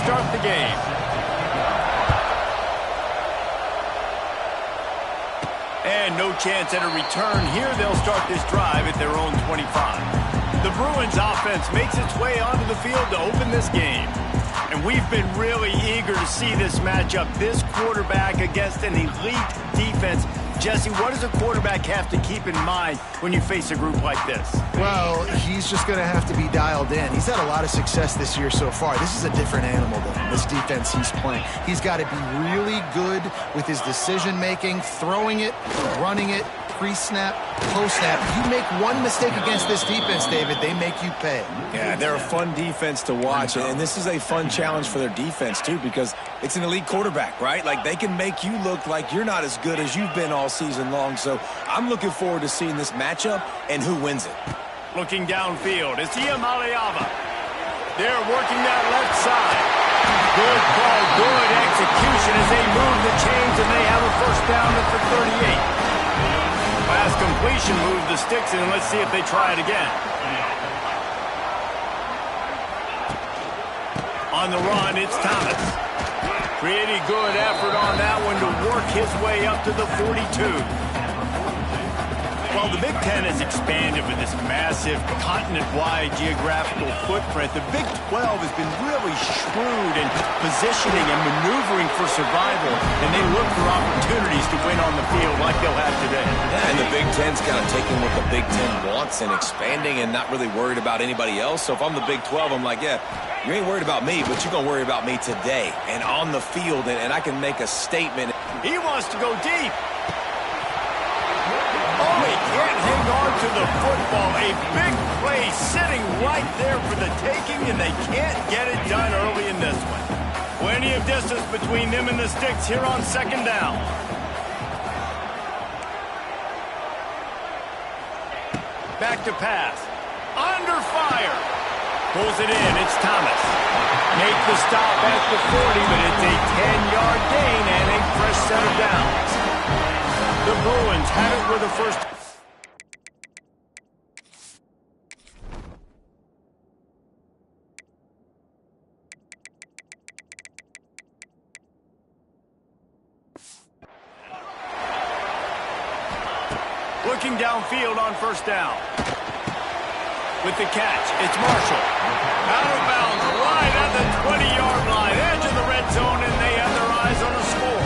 start the game. And no chance at a return here. They'll start this drive at their own 25. The Bruins offense makes its way onto the field to open this game. And we've been really eager to see this matchup. This quarterback against an elite defense. Jesse, what does a quarterback have to keep in mind when you face a group like this? Well, he's just going to have to be dialed in. He's had a lot of success this year so far. This is a different animal than this defense he's playing. He's got to be really good with his decision-making, throwing it, running it, pre-snap, post-snap. You make one mistake against this defense, David, they make you pay. Yeah, they're a fun defense to watch, and this is a fun challenge for their defense, too, because it's an elite quarterback, right? Like, they can make you look like you're not as good as you've been all season long, so I'm looking forward to seeing this matchup and who wins it. Looking downfield, it's Iamaleava. They're working that left side. Good call, good execution as they move the chains, and they have a first down at the 38. Pass completion, move the sticks in. Let's see if they try it again. On the run, it's Thomas. Pretty good effort on that one to work his way up to the 42. Well, the Big Ten has expanded with this massive continent-wide geographical footprint. The Big 12 has been really shrewd in positioning and maneuvering for survival, and they look for opportunities to win on the field like they'll have today. Yeah, and the Big Ten's kind of taking what the Big Ten wants and expanding and not really worried about anybody else. So if I'm the Big 12, I'm like, yeah, you ain't worried about me, but you're going to worry about me today and on the field, and I can make a statement. He wants to go deep. Oh, he can't hang on to the football. A big play sitting right there for the taking, and they can't get it done early in this one. Plenty of distance between them and the sticks here on second down. Back to pass. Under fire. Pulls it in. It's Thomas. Make the stop at the 40, but it's a 10-yard gain and a fresh set of downs. The Bruins had it with a first. Looking downfield on first down. With the catch, it's Marshall. Out of bounds, right at the 20-yard line, edge of the red zone, and they have their eyes on a score.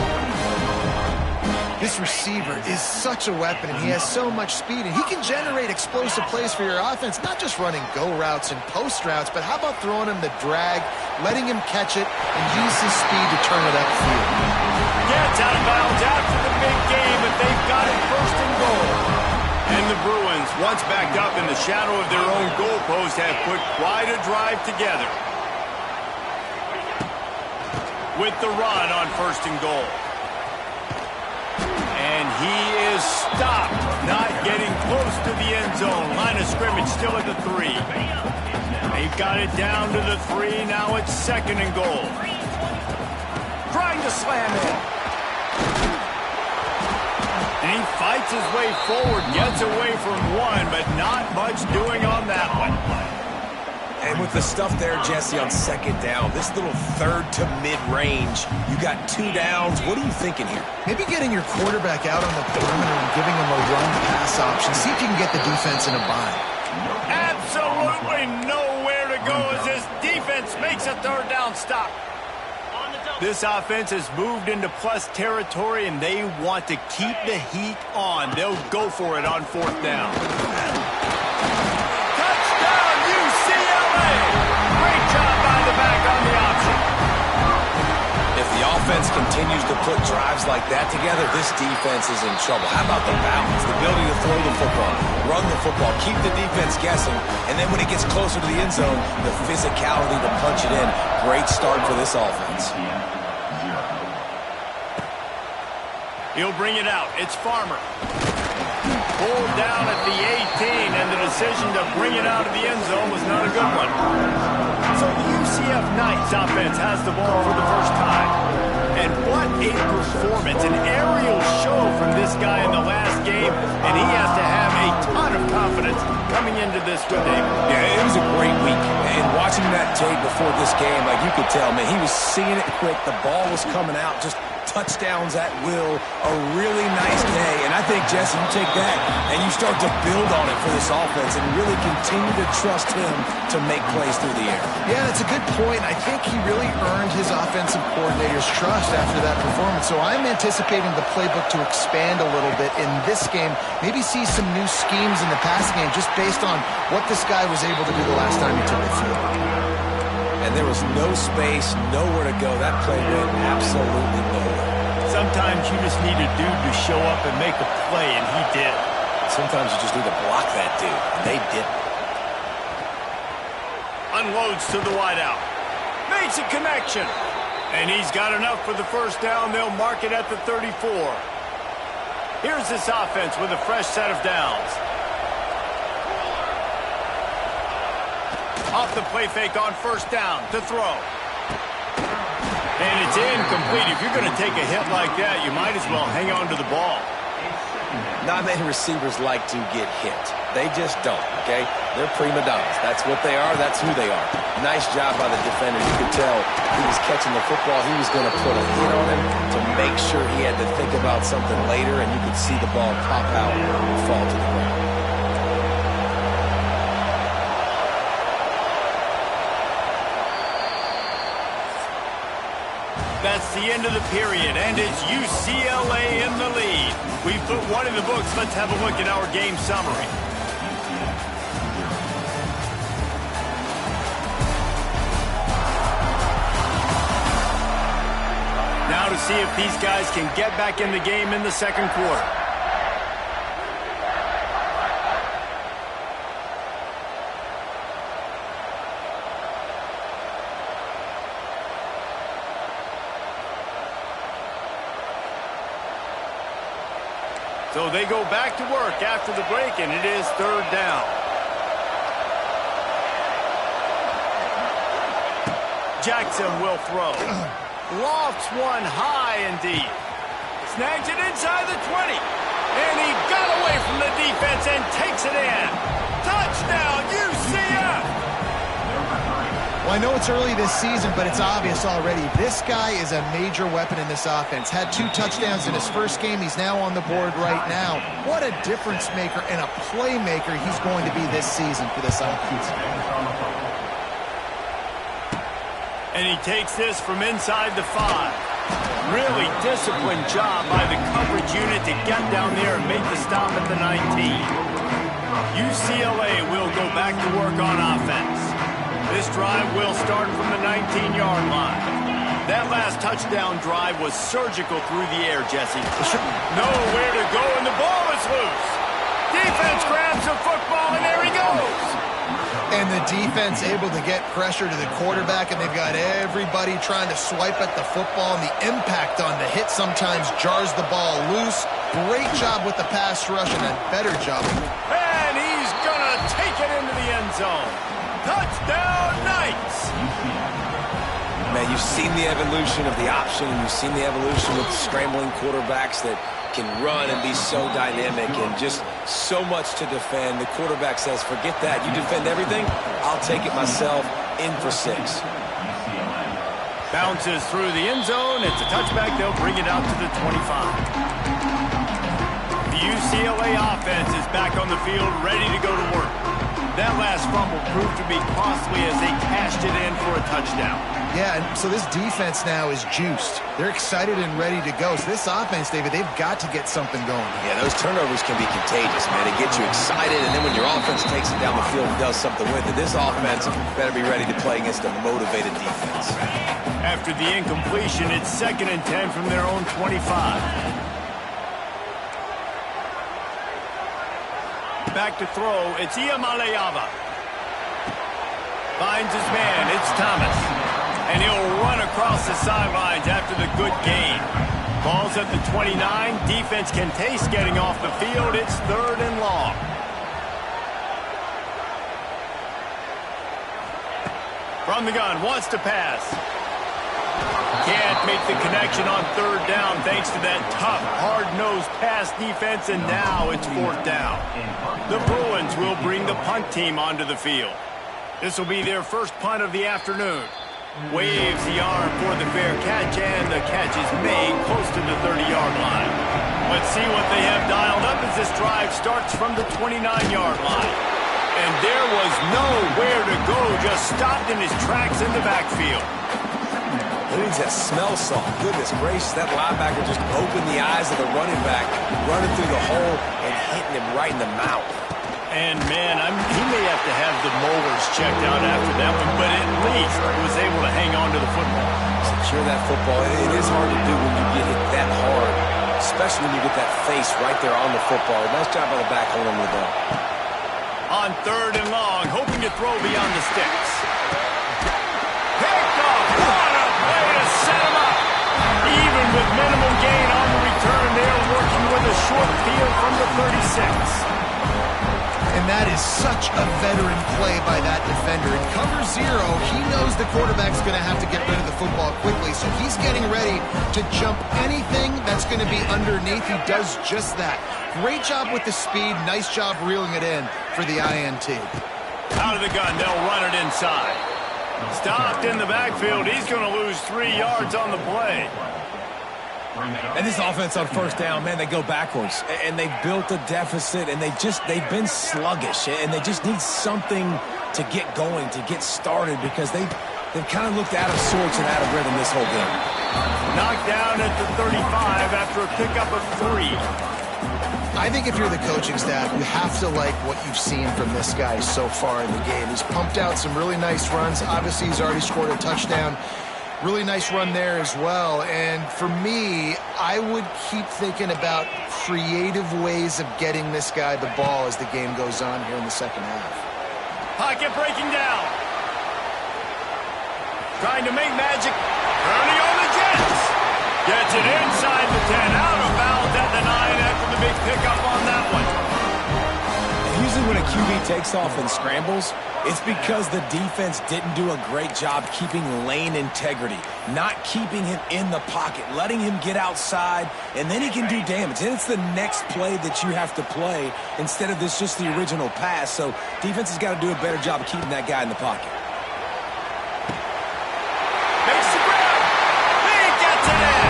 This receiver is such a weapon, and he has so much speed, and he can generate explosive plays for your offense, not just running go routes and post routes, but how about throwing him the drag, letting him catch it, and use his speed to turn it upfield. Gets out of bounds after the big game, but they've got it first and goal. And the Bruins, once backed up in the shadow of their own goalpost, have put quite a drive together. With the run on first and goal. And he is stopped, not getting close to the end zone. Line of scrimmage still at the 3. They've got it down to the 3. Now it's second and goal. Trying to slam in. And he fights his way forward, gets away from one, but not much doing on that one. And with the stuff there, Jesse, on second down, this little third to mid-range, you got 2 downs. What are you thinking here? Maybe getting your quarterback out on the perimeter and giving him a run-pass option. See if you can get the defense in a bind. Absolutely nowhere to go as this defense makes a third down stop. This offense has moved into plus territory, and they want to keep the heat on. They'll go for it on fourth down. Touchdown, UCLA! Great job by the back on the option. If the offense continues to put drives like that together, this defense is in trouble. How about the balance, the ability to throw the football, run the football, keep the defense guessing, and then when it gets closer to the end zone, the physicality to punch it in. Great start for this offense. He'll bring it out. It's Farmer. Pulled down at the 18, and the decision to bring it out of the end zone was not a good one. So the UCF Knights offense has the ball for the first time. And what a performance, an aerial show from this guy in the last game, and he has to have a ton of confidence coming into this with David. Yeah, it was a great week. And watching that tape before this game, like you could tell, man, he was seeing it quick. The ball was coming out, just touchdowns at will. A really nice day. And I think, Jesse, you take that and you start to build on it for this offense and really continue to trust him to make plays through the air. Yeah, that's a good point. I think he really earned his offensive coordinator's trust after that performance. So I'm anticipating the playbook to expand a little bit in this game. Maybe see some new schemes in the passing game just based on what this guy was able to do the last time he took the field. And there was no space, nowhere to go. That play went absolutely nowhere. Sometimes you just need a dude to show up and make a play, and he did. Sometimes you just need to block that dude, and they didn't. Unloads to the wideout. Makes a connection. And he's got enough for the first down. They'll mark it at the 34. Here's this offense with a fresh set of downs. Off the play fake on first down to throw. And it's incomplete. If you're going to take a hit like that, you might as well hang on to the ball. Not many receivers like to get hit. They just don't, okay? They're prima donnas. That's what they are. That's who they are. Nice job by the defender. You could tell he was catching the football. He was going to put a hit on him to make sure he had to think about something later, and you could see the ball pop out and fall to the ground. That's the end of the period, and it's UCLA in the lead. We've put one in the books. Let's have a look at our game summary. Now to see if these guys can get back in the game in the second quarter. So they go back to work after the break, and it is third down. Jackson will throw. Lofts one high and deep. Snags it inside the 20. And he got away from the defense and takes it in. Touchdown, UCF! Well, I know it's early this season, but it's obvious already. This guy is a major weapon in this offense. Had 2 touchdowns in his first game. He's now on the board right now. What a difference maker and a playmaker he's going to be this season for this offense. And he takes this from inside the 5. Really disciplined job by the coverage unit to get down there and make the stop at the 19. UCLA will go back to work on offense. This drive will start from the 19-yard line. That last touchdown drive was surgical through the air, Jesse. Nowhere to go, and the ball is loose. Defense grabs the football, and there he goes. And the defense able to get pressure to the quarterback, and they've got everybody trying to swipe at the football, and the impact on the hit sometimes jars the ball loose. Great job with the pass rush, and a better job. And he's going to take it into the end zone. Touchdown, Knights! Man, you've seen the evolution of the option, and you've seen the evolution with scrambling quarterbacks that can run and be so dynamic and just so much to defend. The quarterback says, forget that. You defend everything, I'll take it myself. In for 6. Bounces through the end zone. It's a touchback. They'll bring it out to the 25. The UCLA offense is back on the field, ready to go to work. That last fumble proved to be costly as they cashed it in for a touchdown. Yeah, and so this defense now is juiced. They're excited and ready to go. So this offense, David, they've got to get something going. Yeah, those turnovers can be contagious, man. They get you excited, and then when your offense takes it down the field and does something with it, this offense better be ready to play against a motivated defense. After the incompletion, it's 2nd and 10 from their own 25. Back to throw, it's Iamaleava. Finds his man, it's Thomas. And he'll run across the sidelines after the good gain. Ball's at the 29, defense can taste getting off the field, it's 3rd and long. From the gun, wants to pass. Can't can't make the connection on third down thanks to that tough, hard-nosed pass defense, and now it's fourth down. The Bruins will bring the punt team onto the field. This will be their first punt of the afternoon. Waves the arm for the fair catch, and the catch is made close to the 30-yard line. Let's see what they have dialed up as this drive starts from the 29-yard line. And there was nowhere to go, just stopped in his tracks in the backfield. He needs that smell saw. Goodness gracious, that linebacker just opened the eyes of the running back, running through the hole and hitting him right in the mouth. And, man, he may have to have the molars checked out after that one, but at least he was able to hang on to the football. Secure that football. It is hard to do when you get hit that hard, especially when you get that face right there on the football. Nice job by the back holding the ball. On third and long, hoping to throw beyond the sticks. Picked off. What a play to set him up. Even with minimum gain on the return, they're working with a short field from the 36. And that is such a veteran play by that defender. In cover zero, he knows the quarterback's going to have to get rid of the football quickly, so he's getting ready to jump anything that's going to be underneath. He does just that. Great job with the speed. Nice job reeling it in for the INT. Out of the gun, they'll run it inside. Stopped in the backfield. He's going to lose 3 yards on the play. And this offense on first down, man, they go backwards. And they've built a deficit, and they've been sluggish. And they just need something to get going, to get started, because they've kind of looked out of sorts and out of rhythm this whole game. Knocked down at the 35 after a pickup of 3. I think if you're the coaching staff, you have to like what you've seen from this guy so far in the game. He's pumped out some really nice runs. Obviously, he's already scored a touchdown. Really nice run there as well. And for me, I would keep thinking about creative ways of getting this guy the ball as the game goes on here in the second half. Pocket breaking down. Trying to make magic. Early on the Jets. Gets it inside the 10. Out of bounds at the 9 after the big pickup on that one. Usually when a QB takes off and scrambles, it's because the defense didn't do a great job keeping lane integrity, not keeping him in the pocket, letting him get outside, and then he can do damage. And it's the next play that you have to play instead of this just the original pass. So defense has got to do a better job of keeping that guy in the pocket. Makes the grab. He gets it in.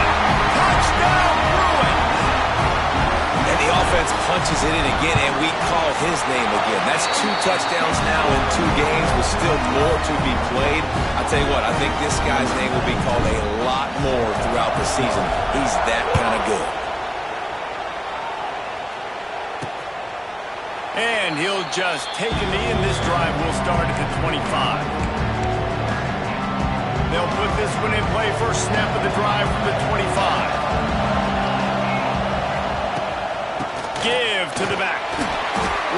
Touchdown, Bruins. And the offense punches it in again, and we call his name again. That's 2 touchdowns now in 2 games with still more to be played. I'll tell you what, I think this guy's name will be called a lot more throughout the season. He's that kind of good. And he'll just take a knee, and this drive will start at the 25. They'll put this one in play first snap of the drive from the 25. Give to the back.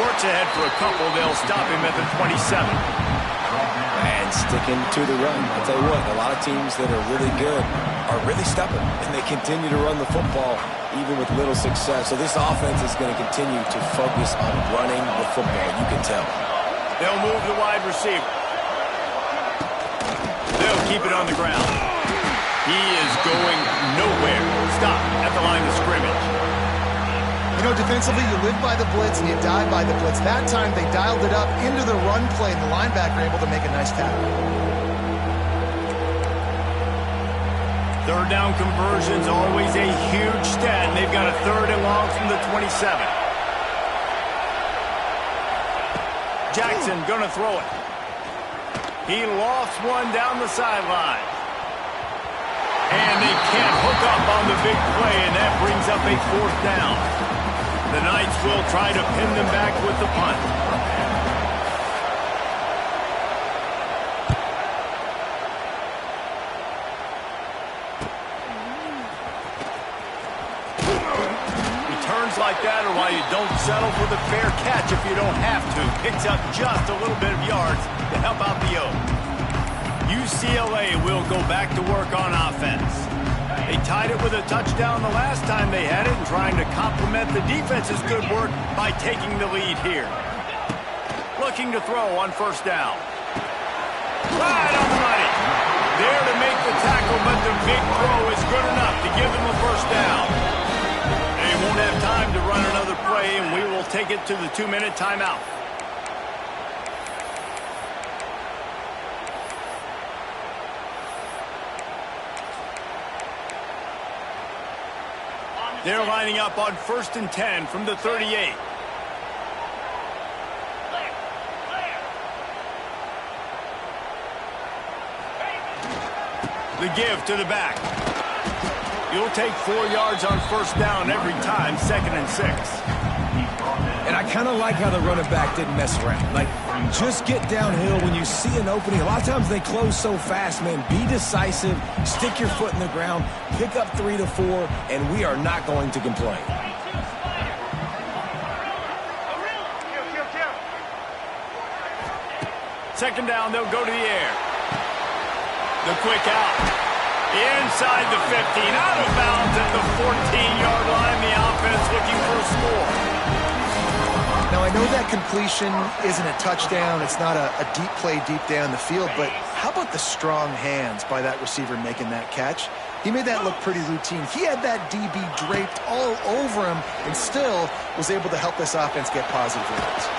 Works ahead for a couple. They'll stop him at the 27. And sticking to the run. I'll tell you what, a lot of teams that are really good are really stubborn, and they continue to run the football even with little success. So this offense is going to continue to focus on running the football. You can tell. They'll move the wide receiver. They'll keep it on the ground. He is going nowhere. Stop at the line of scrimmage. You know, defensively, you live by the blitz and you die by the blitz. That time, they dialed it up into the run play, and the linebacker able to make a nice tackle. Third down conversions, always a huge stat, and they've got a 3rd and long from the 27. Jackson going to throw it. He lofts one down the sideline. And they can't hook up on the big play, and that brings up a 4th down. The Knights will try to pin them back with the punt. Returns like that are why you don't settle for the fair catch if you don't have to. Picks up just a little bit of yards to help out the O. UCLA will go back to work on offense. They tied it with a touchdown the last time they had it, and trying to complement the defense's good work by taking the lead here. Looking to throw on 1st down. Right on the money. There to make the tackle, but the big throw take it to the 2-minute timeout. They're lining up on 1st and 10 from the 38. The give to the back. You'll take 4 yards on 1st down every time, 2nd and 6. And I kind of like how the running back didn't mess around. Like, just get downhill when you see an opening. A lot of times they close so fast, man. Be decisive, stick your foot in the ground, pick up 3 to 4, and we are not going to complain. Second down, they'll go to the air. The quick out. Inside the 15, out of bounds at the 14-yard line. The offense looking for a score. Now, I know that completion isn't a touchdown. It's not a deep play deep down the field, but how about the strong hands by that receiver making that catch? He made that look pretty routine. He had that DB draped all over him and still was able to help this offense get positive yards.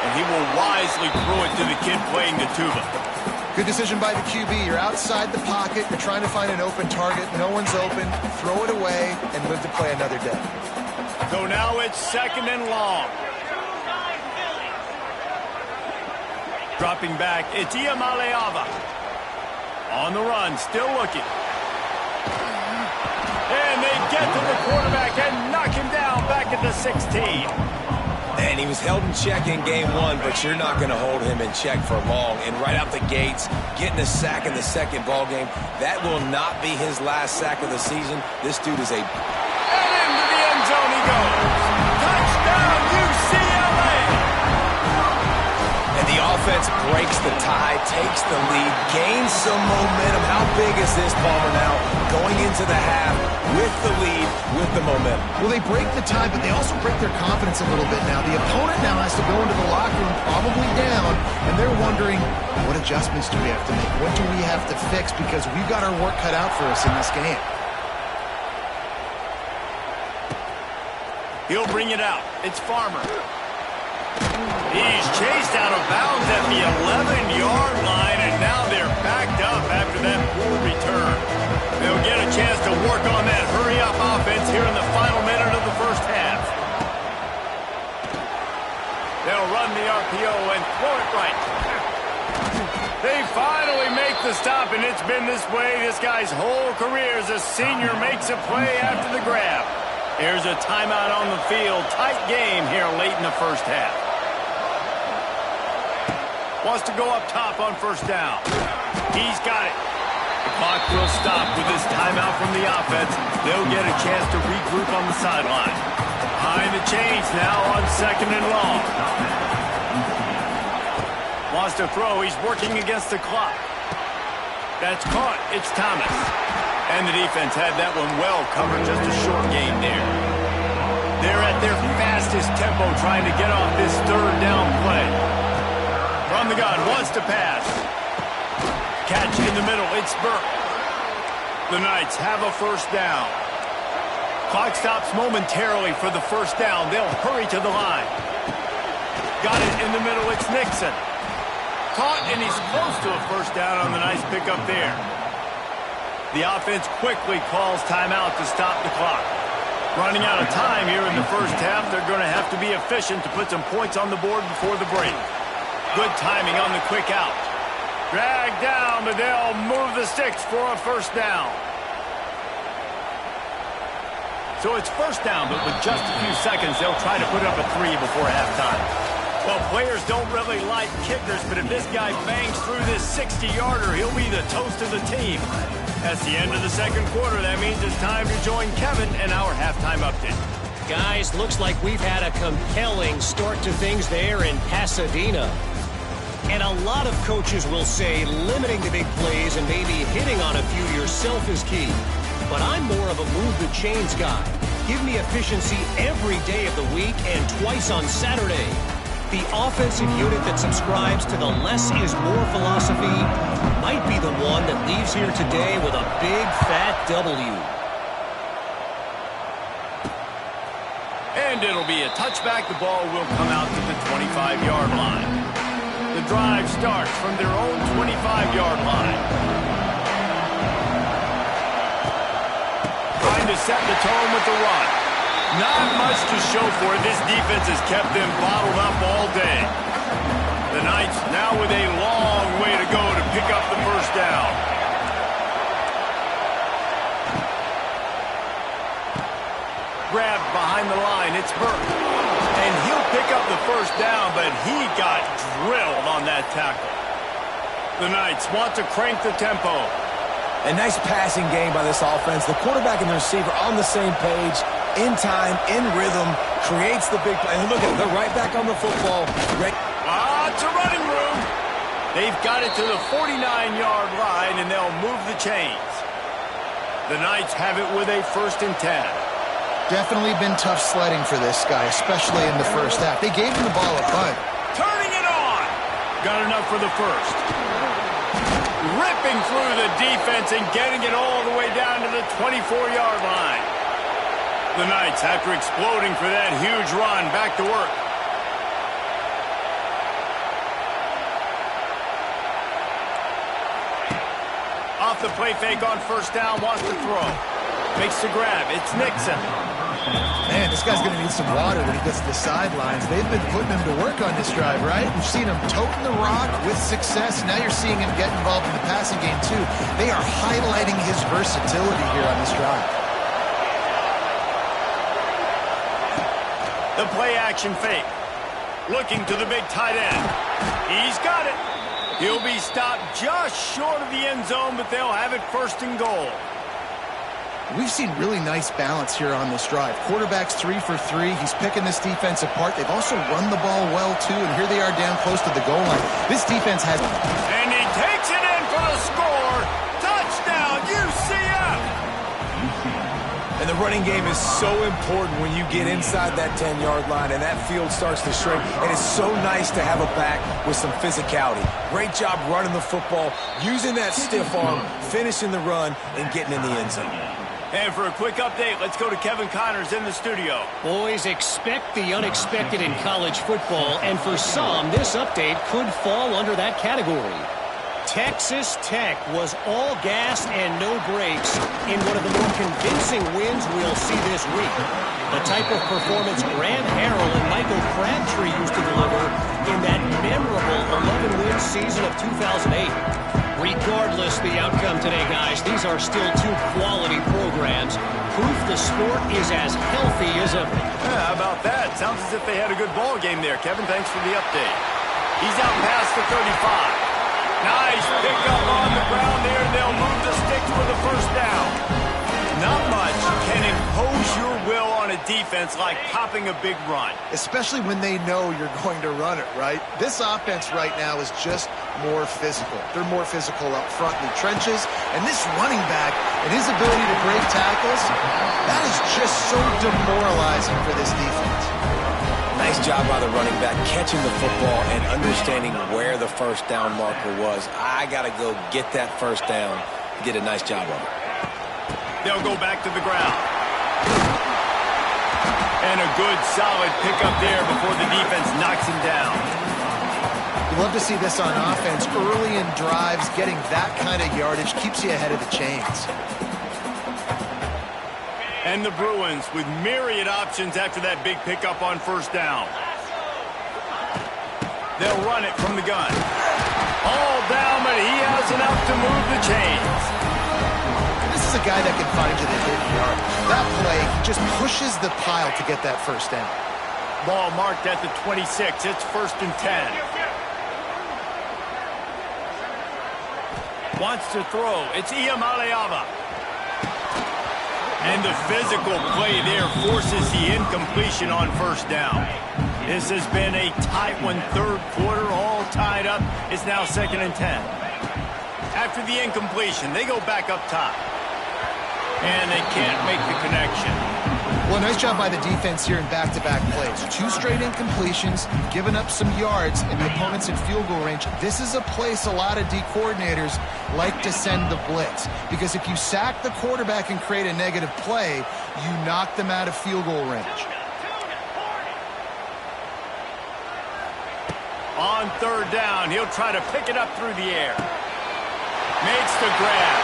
And he will wisely throw it to the kid playing the tuba. Good decision by the QB. You're outside the pocket. You're trying to find an open target. No one's open. Throw it away and live to play another day. So now it's 2nd and long. Dropping back, it's Iamaleava. On the run, still looking. And they get to the quarterback and knock him down back at the 16. And he was held in check in game 1, but you're not going to hold him in check for long. And right out the gates, getting a sack in the second ball game, that will not be his last sack of the season. This dude is a... And into the end zone he goes. Touchdown, UCLA! And the offense breaks the tie, takes the lead, gains some momentum. How big is this, Palmer, now? Going into the half with the lead, with the momentum. Well, they break the tie, but they also break their confidence a little bit now. The opponent now has to go into the locker room, probably down, and they're wondering, what adjustments do we have to make? What do we have to fix? Because we've got our work cut out for us in this game. He'll bring it out. It's Farmer. He's chased out of bounds at the 11-yard line, and now they're backed up after that poor return. They'll get a chance to work on that hurry-up offense here in the final minute of the first half. They'll run the RPO and throw it right. They finally make the stop, and it's been this way this guy's whole career as a senior makes a play after the grab. Here's a timeout on the field. Tight game here late in the first half. Wants to go up top on 1st down. He's got it. The clock will stop with this timeout from the offense. They'll get a chance to regroup on the sideline. Behind the chains now on 2nd and long. Wants to throw. He's working against the clock. That's caught. It's Thomas. And the defense had that one well covered. Just a short gain there. They're at their fastest tempo trying to get off this 3rd down play. From the gun, wants to pass. Catch in the middle, it's Burke. The Knights have a 1st down. Clock stops momentarily for the 1st down. They'll hurry to the line. Got it in the middle, it's Nixon. Caught, and he's close to a 1st down on the nice pickup there. The offense quickly calls timeout to stop the clock. Running out of time here in the first half, they're going to have to be efficient to put some points on the board before the break. Good timing on the quick out. Drag down, but they'll move the sticks for a 1st down. So it's 1st down, but with just a few seconds, they'll try to put up a 3 before halftime. Well, players don't really like kickers, but if this guy bangs through this 60-yarder, he'll be the toast of the team. That's the end of the 2nd quarter. That means it's time to join Kevin in our halftime update. Guys, looks like we've had a compelling start to things there in Pasadena. And a lot of coaches will say limiting the big plays and maybe hitting on a few yourself is key. But I'm more of a move the chains guy. Give me efficiency every day of the week and twice on Saturday. The offensive unit that subscribes to the less is more philosophy might be the one that leaves here today with a big fat W. And it'll be a touchback. The ball will come out to the 25-yard line. The drive starts from their own 25-yard line. Trying to set the tone with the run. Not much to show for it. This defense has kept them bottled up all day. The Knights now with a long way to go to pick up the first down. Grabbed behind the line. It's Burke. And he'll pick up the first down, but he got drilled on that tackle. The Knights want to crank the tempo. A nice passing game by this offense. The quarterback and the receiver on the same page, in time, in rhythm, creates the big play. And look at it, they're right back on the football. It's a running room. They've got it to the 49-yard line, and they'll move the chains. The Knights have it with a 1st and 10. Definitely been tough sledding for this guy, especially in the first half. They gave him the ball a bunt. Turning it on. Got enough for the first. Ripping through the defense and getting it all the way down to the 24-yard line. The Knights, after exploding for that huge run, back to work. Off the play fake on first down, wants to throw. Makes the grab. It's Nixon. Man, this guy's going to need some water when he gets to the sidelines. They've been putting him to work on this drive, right? We've seen him toting the rock with success. Now you're seeing him get involved in the passing game, too. They are highlighting his versatility here on this drive. The play-action fake. Looking to the big tight end. He's got it. He'll be stopped just short of the end zone, but they'll have it 1st and goal. We've seen really nice balance here on this drive. Quarterback's 3 for 3. He's picking this defense apart. They've also run the ball well, too, and here they are down close to the goal line. This defense has... And he takes it in for the score. Touchdown, UCF! And the running game is so important when you get inside that 10-yard line and that field starts to shrink. And it's so nice to have a back with some physicality. Great job running the football, using that stiff arm, finishing the run, and getting in the end zone. And for a quick update, let's go to Kevin Connors in the studio. Boys, expect the unexpected in college football, and for some, this update could fall under that category. Texas Tech was all gas and no brakes in one of the more convincing wins we'll see this week. The type of performance Grant Harrell and Michael Crabtree used to deliver in that memorable 11-win season of 2008. Regardless the outcome today, guys, these are still 2 quality programs. Proof the sport is as healthy as ever. Yeah, how about that? Sounds as if they had a good ball game there. Kevin, thanks for the update. He's out past the 35. Nice pickup on the ground there. They'll move the sticks for the 1st down. Not much can impose your will on a defense like popping a big run. Especially when they know you're going to run it, right? This offense right now is just more physical. They're more physical up front in the trenches. And this running back and his ability to break tackles, that is just so demoralizing for this defense. Nice job by the running back, catching the football and understanding where the 1st down marker was. I got to go get that 1st down. He did a nice job of it. They'll go back to the ground. And a good, solid pickup there before the defense knocks him down. You love to see this on offense. Early in drives, getting that kind of yardage keeps you ahead of the chains. And the Bruins with myriad options after that big pickup on 1st down. They'll run it from the gun. All down, but he has enough to move the chains. This is a guy that can find you the hidden yard. That play, he just pushes the pile to get that 1st down. Ball marked at the 26. It's 1st and 10. Wants to throw. It's Iamaleava. And the physical play there forces the incompletion on 1st down. This has been a tight one, 3rd quarter, all tied up. It's now 2nd and 10. After the incompletion, they go back up top. And they can't make the connection. Well, nice job by the defense here in back-to-back plays. 2 straight incompletions, giving up some yards, and the opponent's in field goal range. This is a place a lot of D coordinators like to send the blitz. Because if you sack the quarterback and create a negative play, you knock them out of field goal range. On third down, he'll try to pick it up through the air. Makes the grab.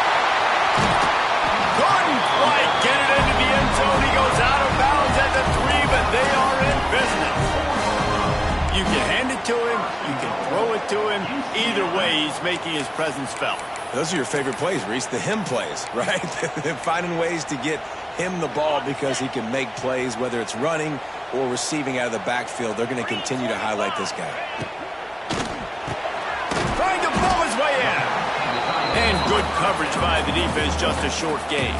Couldn't quite get it into the end zone. He goes out of bounds at the 3, but they are in business. You can hand it to him. You can throw it to him. Either way, he's making his presence felt. Those are your favorite plays, Reese, the him plays, right? They're finding ways to get him the ball because he can make plays, whether it's running or receiving out of the backfield. They're going to continue to highlight this guy. Trying to blow his way in. And good coverage by the defense, just a short gain.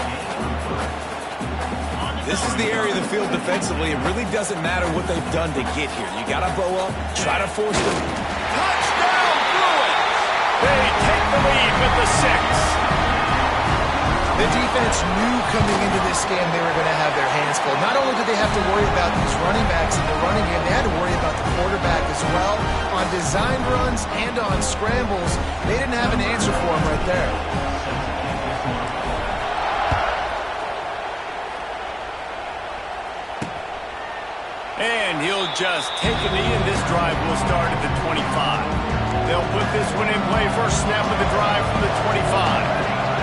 This is the area of the field defensively. It really doesn't matter what they've done to get here. You got to bow up, try to force them. Touchdown, Bruins! They take the lead with the 6. The defense knew coming into this game they were going to have their hands full. Not only did they have to worry about these running backs in the running game, they had to worry about the quarterback as well. On design runs and on scrambles, they didn't have an answer for him right there. And he'll just take a knee, and this drive will start at the 25. They'll put this one in play. First snap of the drive from the 25.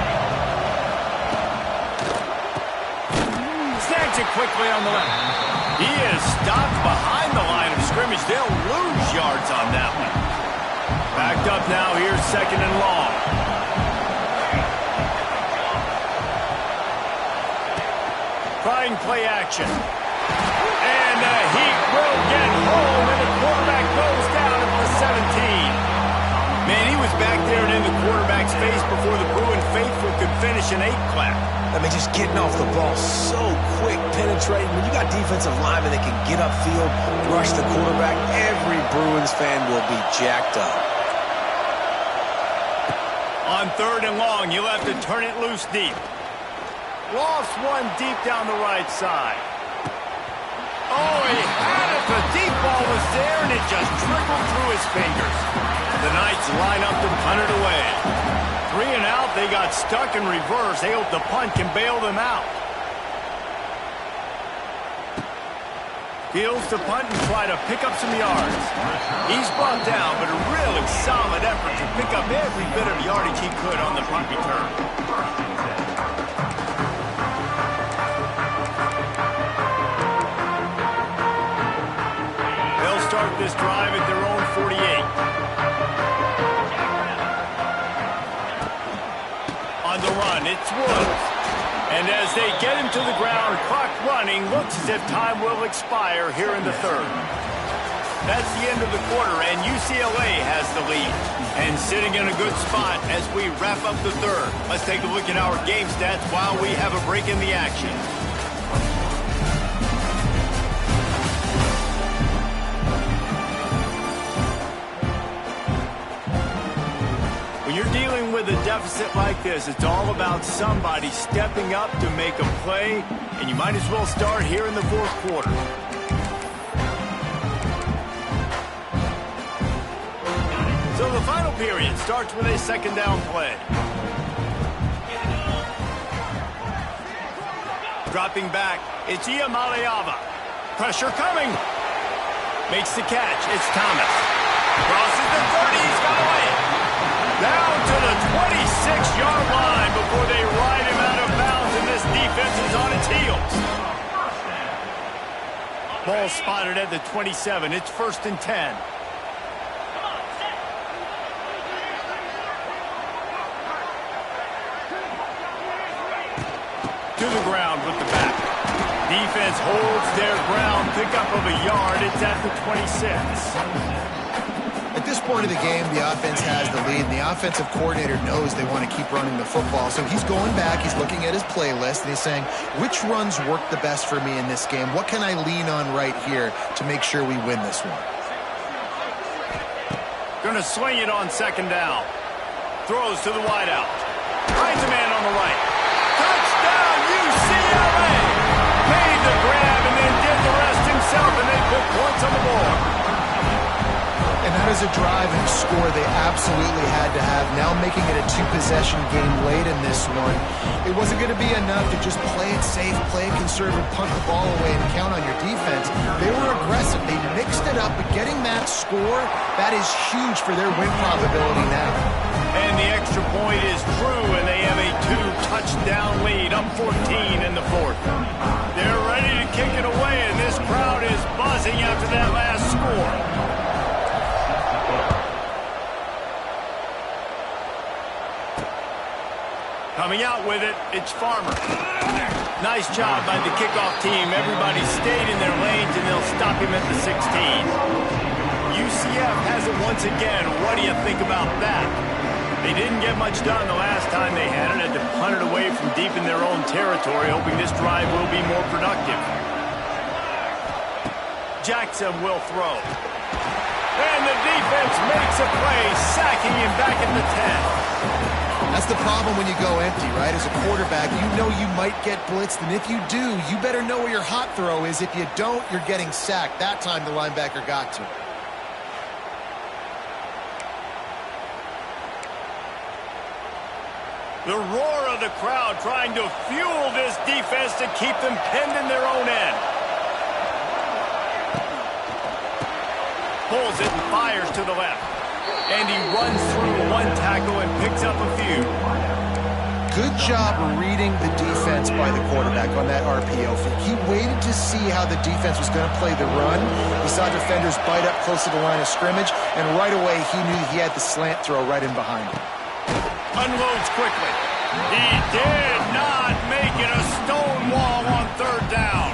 Snags it quickly on the left. He is stopped behind the line of scrimmage. They'll lose yards on that one. Backed up now. Here's second and long. Trying play action. And the Heat will get home, and the quarterback goes down at the 17. Man, he was back there and in the quarterback's face before the Bruin faithful could finish an 8 clap. I mean, just getting off the ball so quick, penetrating. When you got defensive linemen that can get upfield, rush the quarterback, every Bruins fan will be jacked up. On third and long, you'll have to turn it loose deep. Lost one deep down the right side. Oh, he had it. The deep ball was there, and it just trickled through his fingers. The Knights line up to punt it away. 3 and out, they got stuck in reverse. They hope the punt can bail them out. Fields to punt and try to pick up some yards. He's brought down, but a really solid effort to pick up every bit of yardage he could on the punt return. They'll start this drive at their own 48. On the run, it's Woods. And as they get him to the ground, clock running, looks as if time will expire here in the third. That's the end of the quarter, and UCLA has the lead. And sitting in a good spot as we wrap up the third. Let's take a look at our game stats while we have a break in the action. When you're dealing with a deficit like this, it's all about somebody stepping up to make a play, and you might as well start here in the fourth quarter. So the final period starts with a second down play. Dropping back, it's Iamaleava. Pressure coming. Makes the catch, it's Thomas. Crosses the 30, he's got away. Down to the 26-yard line before they ride him out of bounds, and this defense is on its heels. Ball spotted at the 27. It's 1st and 10. To the ground with the back. Defense holds their ground. Pickup of a yard. It's at the 26. At this point of the game, the offense has the lead, and the offensive coordinator knows they want to keep running the football. So he's going back, he's looking at his playlist, and he's saying, which runs work the best for me in this game? What can I lean on right here to make sure we win this one? Going to swing it on second down. Throws to the wideout. Finds a man on the right. Touchdown, UCLA! Made the grab and then did the rest himself, and they put points on the board. And how does a drive and a score they absolutely had to have. Now making it a two-possession game late in this one. It wasn't going to be enough to just play it safe, play it conservative, punt the ball away, and count on your defense. They were aggressive. They mixed it up, but getting that score, that is huge for their win probability now. And the extra point is true, and they have a 2-touchdown lead, up 14 in the fourth. They're ready to kick it away, and this crowd is buzzing after that last score. Coming out with it, it's Farmer. Nice job by the kickoff team. Everybody stayed in their lanes, and they'll stop him at the 16. UCF has it once again. What do you think about that? They didn't get much done the last time they had it. Had to punt it away from deep in their own territory, hoping this drive will be more productive. Jackson will throw. And the defense makes a play, sacking him back at the 10. That's the problem when you go empty, right? As a quarterback, you know you might get blitzed, and if you do, you better know where your hot throw is. If you don't, you're getting sacked. That time the linebacker got to him. The roar of the crowd trying to fuel this defense to keep them pinned in their own end. Pulls it and fires to the left. And he runs through one tackle and picks up a few. Good job reading the defense by the quarterback on that RPO fake. He waited to see how the defense was going to play the run. He saw defenders bite up close to the line of scrimmage, and right away he knew he had the slant throw right in behind him. Unloads quickly. He did not make it a stone wall on third down.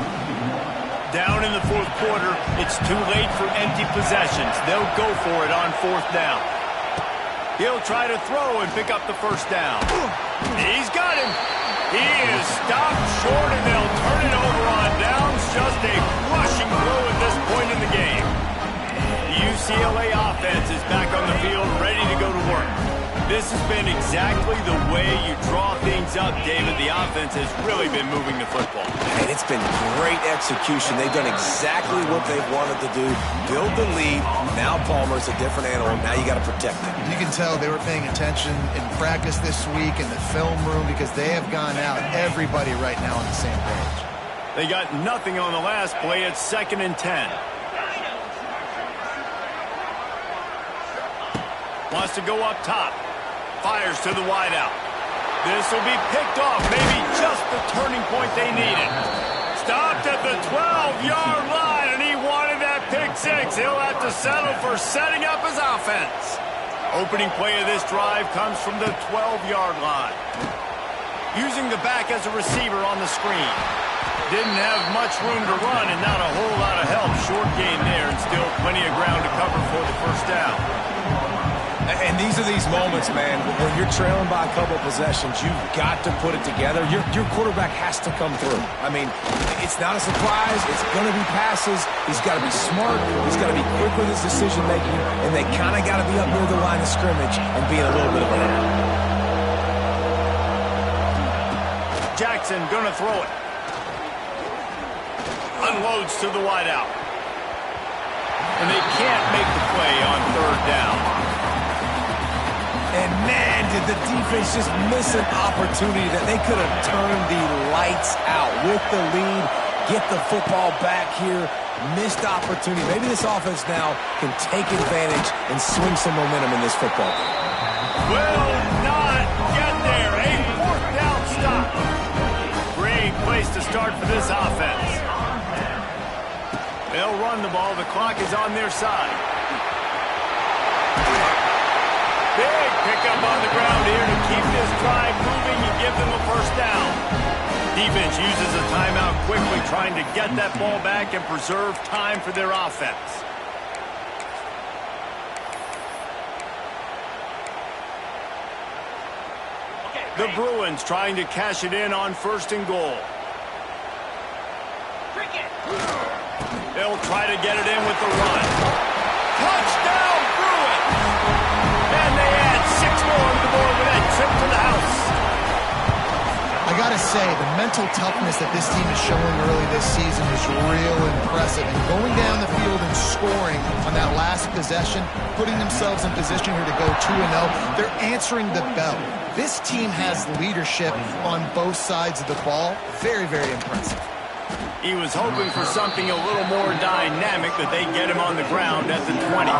Down in the fourth quarter, it's too late for empty possessions. They'll go for it on fourth down. He'll try to throw and pick up the first down. He's got him. He is stopped short, and they'll turn it over on downs. Just a rushing blow at this point in the game. The UCLA offense is back on the field, ready to go to work. This has been exactly the way you draw things up, David. The offense has really been moving the football. And it's been great execution. They've done exactly what they've wanted to do. Build the lead. Now Palmer's a different animal. Now you got to protect him. You can tell they were paying attention in practice this week in the film room because they have gone out, everybody right now on the same page. They got nothing on the last play. It's 2nd and 10. Wants to go up top. Fires to the wideout. This will be picked off. Maybe just the turning point they needed. Stopped at the 12-yard line, and he wanted that pick six. He'll have to settle for setting up his offense. Opening play of this drive comes from the 12-yard line. Using the back as a receiver on the screen. Didn't have much room to run and not a whole lot of help. Short gain there and still plenty of ground to cover for the first down. And these are these moments, man, when you're trailing by a couple of possessions, you've got to put it together. Your quarterback has to come through. I mean, it's not a surprise. It's going to be passes. He's got to be smart. He's got to be quick with his decision-making, and they kind of got to be up near the line of scrimmage and be in a little bit of a hurry. Jackson going to throw it. Unloads to the wideout. And they can't make the play on third down. And, man, did the defense just miss an opportunity that they could have turned the lights out with the lead, get the football back here, missed opportunity. Maybe this offense now can take advantage and swing some momentum in this football game. Will not get there. A fourth down stop. Great place to start for this offense. They'll run the ball. The clock is on their side. Big pickup on the ground here to keep this drive moving and give them a first down. Defense uses a timeout quickly, trying to get that ball back and preserve time for their offense. The Bruins trying to cash it in on 1st and goal. They'll try to get it in with the run. Touchdown, Bruins! And they add 6 more on the board with that trip to the house. I got to say, the mental toughness that this team is showing early this season is real impressive. And going down the field and scoring on that last possession, putting themselves in position here to go 2-0, they're answering the bell. This team has leadership on both sides of the ball. Very, very impressive. He was hoping for something a little more dynamic, but they get him on the ground at the 20.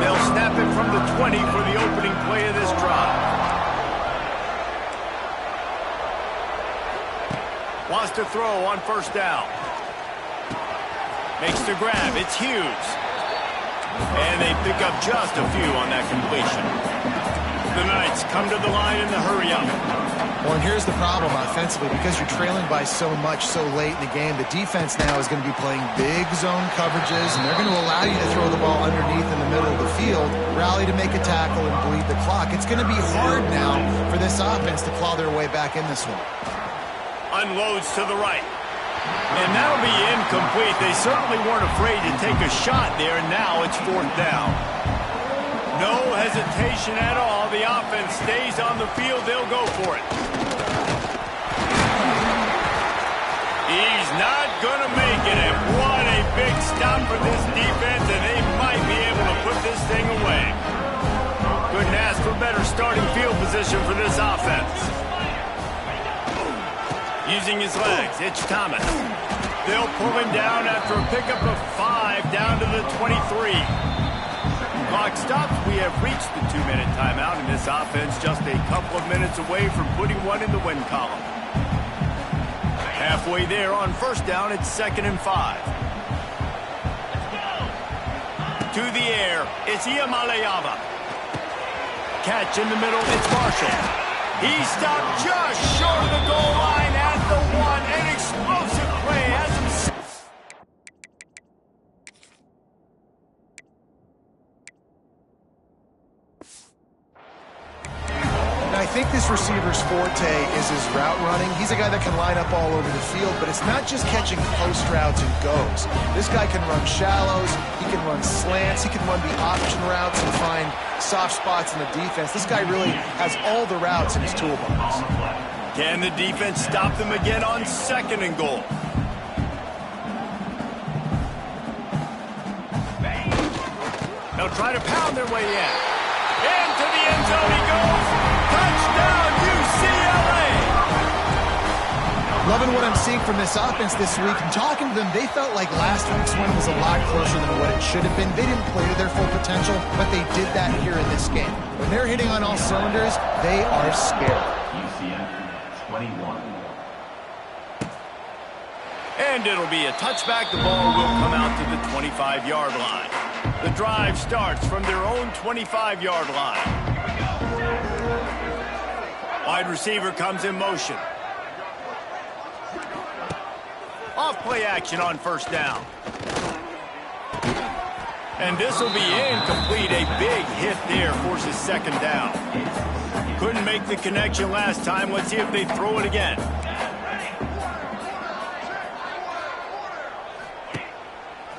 They'll snap it from the 20 for the opening play of this drive. Wants to throw on first down. Makes the grab. It's Hughes. And they pick up just a few on that completion. The Knights come to the line in the hurry-up. Well, and here's the problem offensively. Because you're trailing by so much so late in the game, the defense now is going to be playing big zone coverages, and they're going to allow you to throw the ball underneath in the middle of the field, rally to make a tackle, and bleed the clock. It's going to be hard now for this offense to claw their way back in this one. Unloads to the right. And that'll be incomplete. They certainly weren't afraid to take a shot there, and now it's fourth down. No hesitation at all. The offense stays on the field. They'll go for it. He's not going to make it. And what a big stop for this defense, and they might be able to put this thing away. Couldn't ask for better starting field position for this offense. Using his legs, it's Thomas. They'll pull him down after a pickup of 5 down to the 23. Clock stops. We have reached the 2-minute timeout, and this offense just a couple of minutes away from putting one in the win column. Halfway there on first down, it's 2nd and 5. To the air, it's Iamaleava. Catch in the middle, it's Marshall. He stopped just short of the goal line at the 1. An explosive play has him. I think this receiver's forte is his route running. He's a guy that can line up all over the field, but it's not just catching post routes and goes. This guy can run shallows, he can run slants, he can run the option routes and find soft spots in the defense. This guy really has all the routes in his toolbox. Can the defense stop them again on 2nd and goal? They'll try to pound their way in. Into the end zone he goes. Touchdown, UCLA! Loving what I'm seeing from this offense this week. And talking to them, they felt like last week's win was a lot closer than what it should have been. They didn't play to their full potential, but they did that here in this game. When they're hitting on all cylinders, they are scared. UCF 21. And it'll be a touchback. The ball will come out to the 25-yard line. The drive starts from their own 25-yard line. Wide receiver comes in motion. Off play action on first down. And this will be incomplete. A big hit there forces 2nd down. Couldn't make the connection last time. Let's see if they throw it again.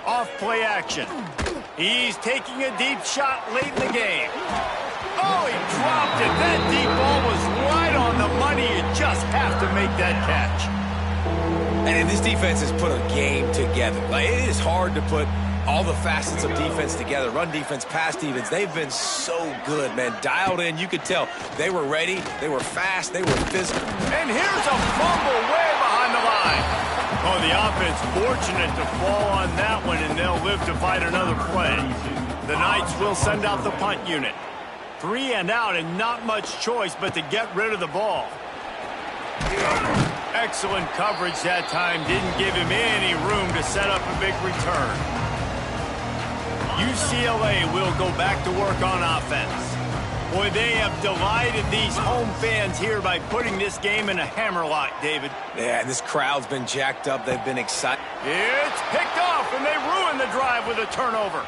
Off play action. He's taking a deep shot late in the game. Oh, he dropped it. That deep ball was right on the money. You just have to make that catch. And this defense has put a game together. Like, it is hard to put all the facets of defense together. Run defense, pass defense. They've been so good, man. Dialed in. You could tell they were ready. They were fast. They were physical. And here's a fumble way behind the line. Oh, the offense fortunate to fall on that one, and they'll live to fight another play. The Knights will send out the punt unit. 3 and out, and not much choice but to get rid of the ball. Excellent coverage that time. Didn't give him any room to set up a big return. UCLA will go back to work on offense. Boy, they have delighted these home fans here by putting this game in a hammerlock, David. Yeah, and this crowd's been jacked up. They've been excited. It's picked off, and they ruin the drive with a turnover.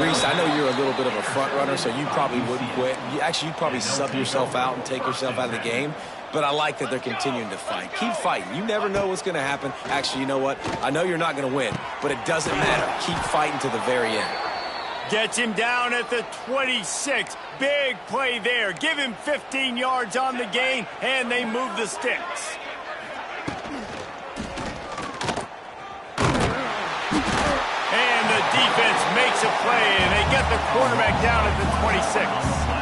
Reese, I know you're a little bit of a front runner, so you probably wouldn't quit. You'd probably sub yourself out and take yourself out of the game. But I like that they're continuing to fight. Keep fighting. You never know what's going to happen. Actually, you know what? I know you're not going to win, but it doesn't matter. Keep fighting to the very end. Gets him down at the 26. Big play there. Give him 15 yards on the gain, and they move the sticks. And the defense makes a play, and they get the quarterback down at the 26.